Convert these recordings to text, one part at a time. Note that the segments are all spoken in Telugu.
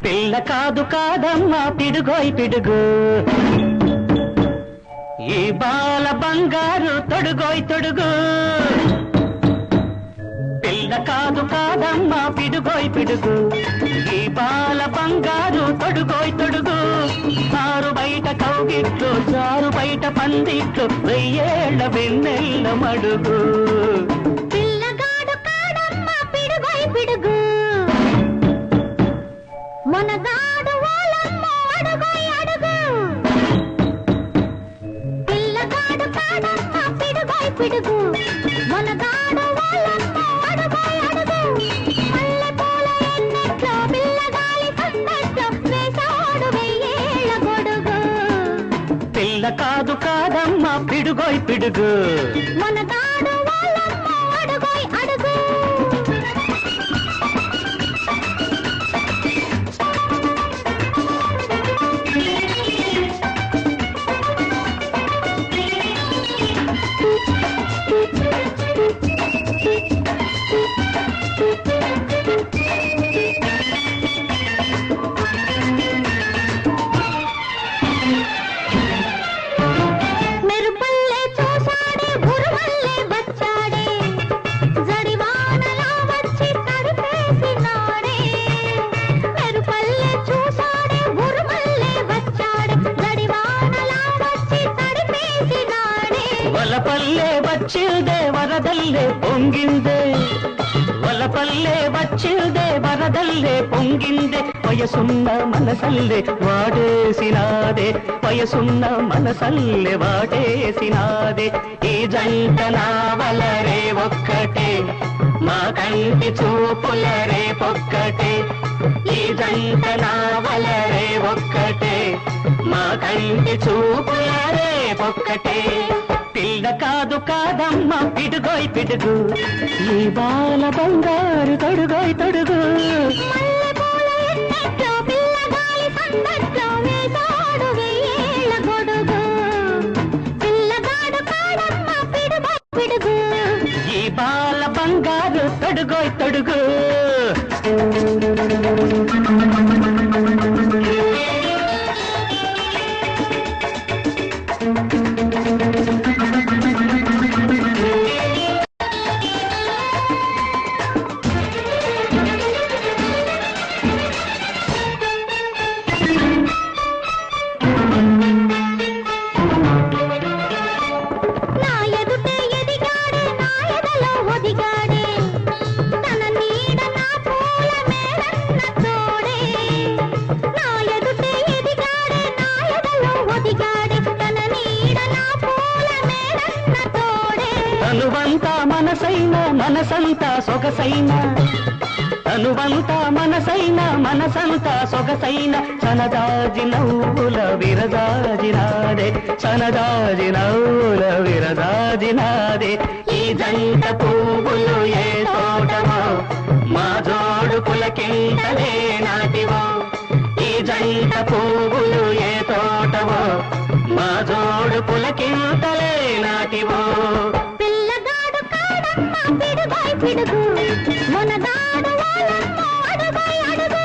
పిల్ల కాదు కాదమ్మా పిడుగోయ్ పిడుగు, ఈ బాల బంగారు తొడుగోయ్ తొడుగు. పిల్ల కాదు కాదమ్మా పిడుగోయ్ పిడుగు, ఈ బాల బంగారు తొడుగోయ్ తొడుగు. ఆరు బయట కౌగిట్లు జారు బయట పందిట్లు వెయ్యేళ్ల వెన్నెల్ల మడుగు. పిల్లగాడు కాడమ్మా పిడుగోయ్ పిడుగు, మనగాడు వాళ్ళమ్మ అడుగోయ్ అడుగు. పిల్లగాడు కాడమ్మా పిడుగోయ్ పిడుగు, మనగాడు వాళ్ళమ్మ అడుగోయ్ అడుగు. మల్లె పూల ఎన్నెట్లో పిల్లగాలి సందట్లో వేసాడు వెయ్యేళ్ల గొడుగు. పిల్ల కాదు కాదమ్మా పిడుగోయ్ పిడుగు, మనగాడు వాళ్ళమ్మ అడుగోయ్ అడుగు. మెరుపల్లే చూసాడే బురుమల్లే వచ్చాడే, జడివానలా వచ్చి తడిపేసినాడే. మెరుపల్లే చూసాడే బురుమల్లే వచ్చాడే, జడివానలా వచ్చి తడిపేసినాడే. వలపల్లే వచ్చిందే వరదల్లే పొంగిందే, వలపల్లే వచ్చిందే వరదల్లే పొంగిందే. వయసున్న మనసల్లే వాడేసినాదే, వయసున్న మనసల్లే వాడేసినాదే. ఈ జంట నావలరే ఒక్కటే, మా కంటి చూపుల రేపొక్కటే. ఈ జంట నావలరే ఒక్కటే, మా కంటి చూపుల రేపొక్కటే. పిల్ల కాదు కాదమ్మా పిడుగోయ్ పిడుగు, ఈ బాల బంగారు తొడుగోయ్ తొడుగు. మల్లె పూల ఎన్నెట్లో పిల్లగాలి సందట్లో వేసాడు వెయ్యేళ్ల గొడుగు. పిల్లగాడు కాడమ్మా పిడుగోయ్ పిడుగు, ఈ బాల బంగారు తొడుగోయ్ తొడుగు. నా ఎదుటే ఎదిగాడే నా ఎదలో ఒదిగాడే, తన నీడ నా పూల మేడన్న తోడే. నా ఎదుటే ఎదిగాడే నా ఎదలో ఒదిగాడే, తన నీడ నా పూల మేడన్న తోడే. తనువంతా మనసైన మనసంతా సొగసైన, తనువంతా మనసైన మనసంతా సొగసైన. సనదాజి నవ్వుల విరదాజినాదే, సనదాజి నవ్వుల విరదాజినాదే. ఈ జంట పువ్వులు ఏ తోటవో, మా జోడు పులకింతలే నాటివో. ఈ జంట పువ్వులు ఏ తోటవో, మా జోడు పులకింతలే నాటివో. పిల్లగాడు కాడమ్మా పిడుగోయ్ పిడుగు, మనగాడు వాళ్ళమ్మ అడుగోయ్ అడుగు.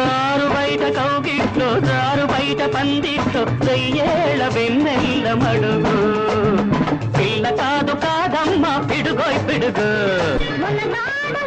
ఆరు బయట కౌగిట్లో జారు బయట పందిట్లో వెయ్యేళ్ల వెన్నెల్ల మడుగు. పిల్ల కాదు కాదమ్మా పిడుగోయ్ పిడుగు, మనగాడు